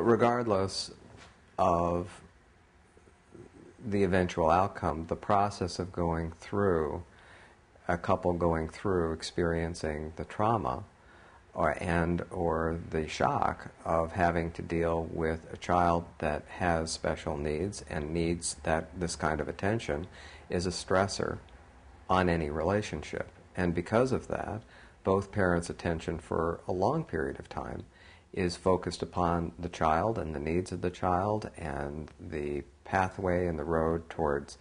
regardless of the eventual outcome, the process of going through, a couple going through experiencing the trauma or the shock of having to deal with a child that has special needs and needs this kind of attention is a stressor on any relationship. And because of that, both parents' attention for a long period of time is focused upon the child and the needs of the child and the pathway and the road towards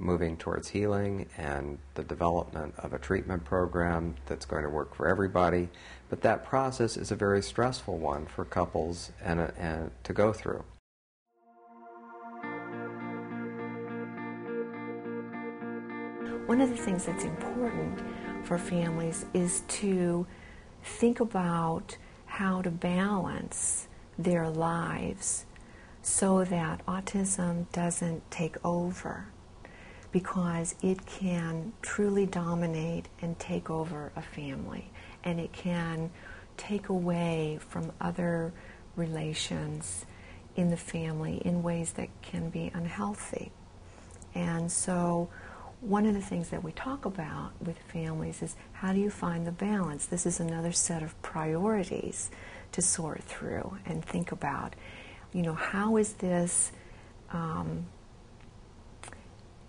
moving towards healing and the development of a treatment program that's going to work for everybody. But that process is a very stressful one for couples and to go through. One of the things that's important for families is to think about how to balance their lives so that autism doesn't take over, because it can truly dominate and take over a family, and it can take away from other relations in the family in ways that can be unhealthy. And so one of the things that we talk about with families is, how do you find the balance? This is another set of priorities to sort through and think about. How is this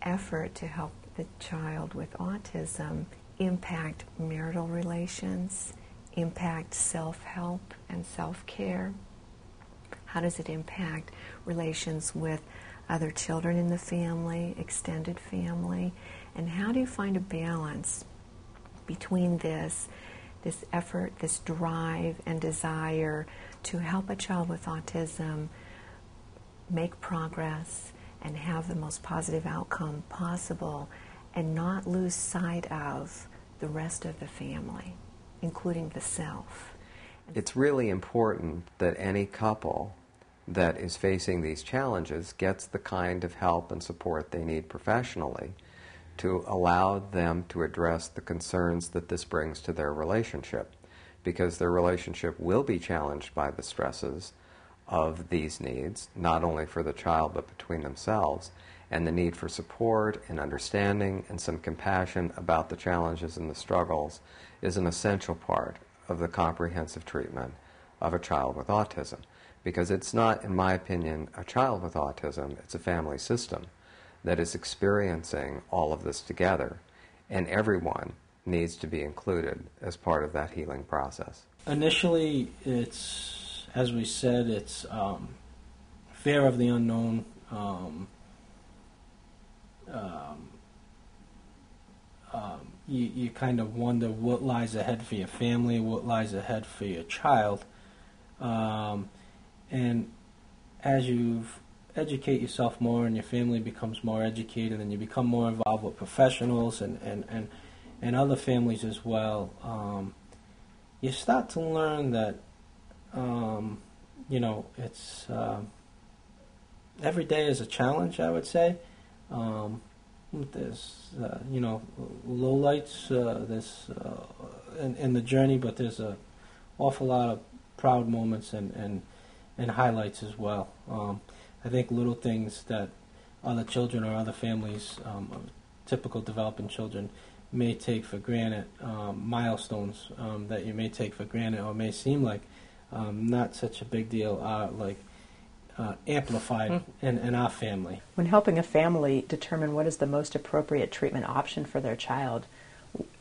effort to help the child with autism impact marital relations, impact self-help and self-care? How does it impact relations with other children in the family, extended family? And how do you find a balance between this effort, this drive and desire to help a child with autism make progress and have the most positive outcome possible, and not lose sight of the rest of the family, including the self? It's really important that any couple that is facing these challenges gets the kind of help and support they need professionally to allow them to address the concerns that this brings to their relationship, because their relationship will be challenged by the stresses of these needs, not only for the child but between themselves, and the need for support and understanding and some compassion about the challenges and the struggles is an essential part of the comprehensive treatment of a child with autism. Because it's not, in my opinion, a child with autism, it's a family system that is experiencing all of this together, and everyone needs to be included as part of that healing process. Initially, it's, as we said, it's fear of the unknown, you kind of wonder what lies ahead for your family, what lies ahead for your child. And as you educate yourself more and your family becomes more educated and you become more involved with professionals and other families as well, you start to learn that, it's every day is a challenge, I would say. There's, lowlights in the journey, but there's an awful lot of proud moments and highlights as well. I think little things that other children or other families, typical developing children, may take for granted, milestones that you may take for granted or may seem like not such a big deal, are amplified in our family. When helping a family determine what is the most appropriate treatment option for their child,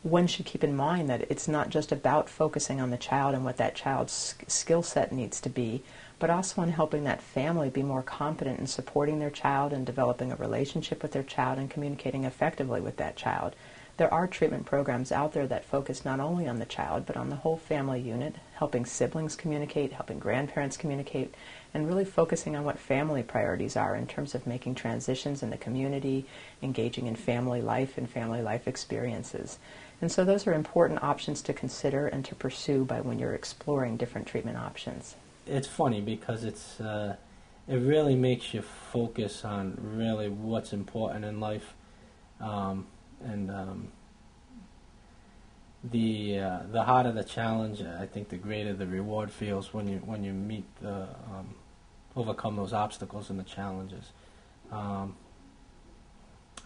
one should keep in mind that it's not just about focusing on the child and what that child's skill set needs to be, but also on helping that family be more competent in supporting their child and developing a relationship with their child and communicating effectively with that child. There are treatment programs out there that focus not only on the child, but on the whole family unit, helping siblings communicate, helping grandparents communicate, and really focusing on what family priorities are in terms of making transitions in the community, engaging in family life and family life experiences. And so those are important options to consider and to pursue when you're exploring different treatment options. It's funny because it really makes you focus on really what's important in life. The harder the challenge, I think the greater the reward feels when you meet overcome those obstacles and the challenges. I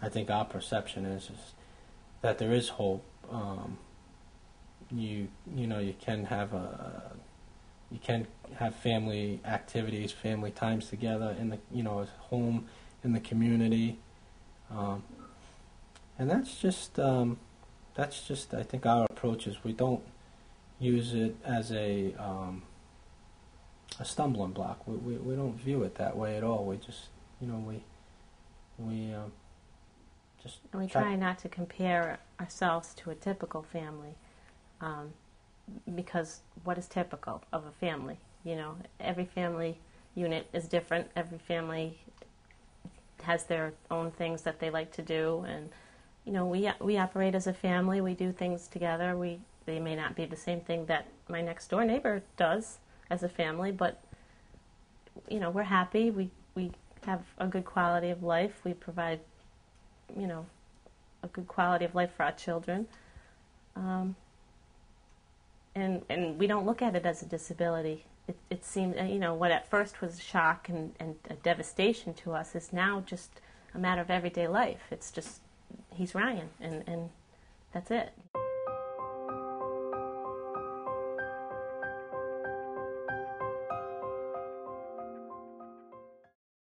think our perception is that there is hope. You can have family activities, family times together in the at home, in the community, and that's just I think our approach is we don't use it as a stumbling block. We don't view it that way at all. We just just and we try not to compare ourselves to a typical family, because what is typical of a family? Every family unit is different. Every family has their own things that they like to do, and we operate as a family. We do things together. They may not be the same thing that my next door neighbor does as a family, but we're happy. We have a good quality of life. We provide a good quality of life for our children, and we don't look at it as a disability. It seems what at first was shock and a devastation to us is now just a matter of everyday life. It's just he's Ryan, and that's it.